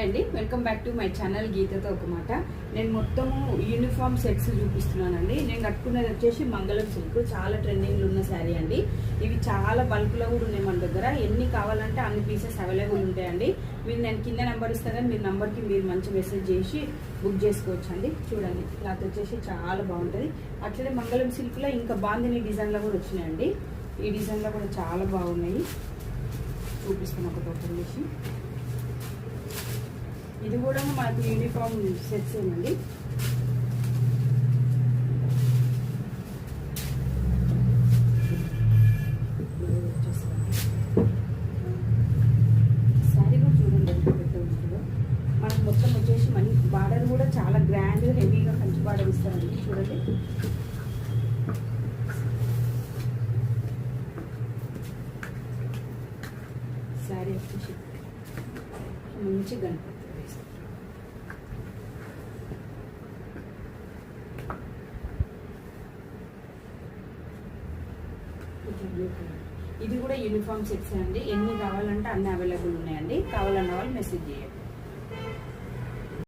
Hi అండి, welcome back to my channel గీతతో ఒక మాట. నేను మొత్తము యూనిఫామ్ సెట్స్ చూపిస్తున్నానండి. నేను కట్టుకున్నది వచ్చేసి మంగళం సిల్క్, చాలా ట్రెండింగ్లో ఉన్న శారీ అండి. ఇవి చాలా బల్క్లో కూడా ఉన్నాయి మన దగ్గర. ఎన్ని కావాలంటే అన్ని పీసెస్ అవైలబుల్ ఉంటాయండి. మీరు నేను కింద నెంబర్ ఇస్తాను కదా, మీరు నెంబర్కి మీరు మంచి మెసేజ్ చేసి బుక్ చేసుకోవచ్చు అండి. చూడండి, క్లాత్ వచ్చేసి చాలా బాగుంటుంది. అట్లనే మంగళం సిల్క్లో ఇంకా బాందిని డిజైన్లో కూడా వచ్చినాయండి. ఈ డిజైన్లో కూడా చాలా బాగున్నాయి. చూపిస్తాను ఒకటి ఓపెన్ చేసి. ఇది కూడా మనకు యూనిఫామ్ సెట్స్ ఏనండి. శారీ కూడా చూడండి ఎంత పెద్ద ఉంటుందో. మనకు మొత్తం వచ్చేసి మనీ బార్డర్ కూడా చాలా గ్రాండ్ హెవీగా కంచి బార్డర్ ఇస్తారండి. చూడండి, శారీ వచ్చేసి మంచి గణపతి. ఇది కూడా యూనిఫామ్ సెట్స్ అండి. ఎన్ని కావాలంటే అన్ని అవైలబుల్ ఉన్నాయండి. కావాలన్న వాళ్ళు మెసేజ్ చేయండి.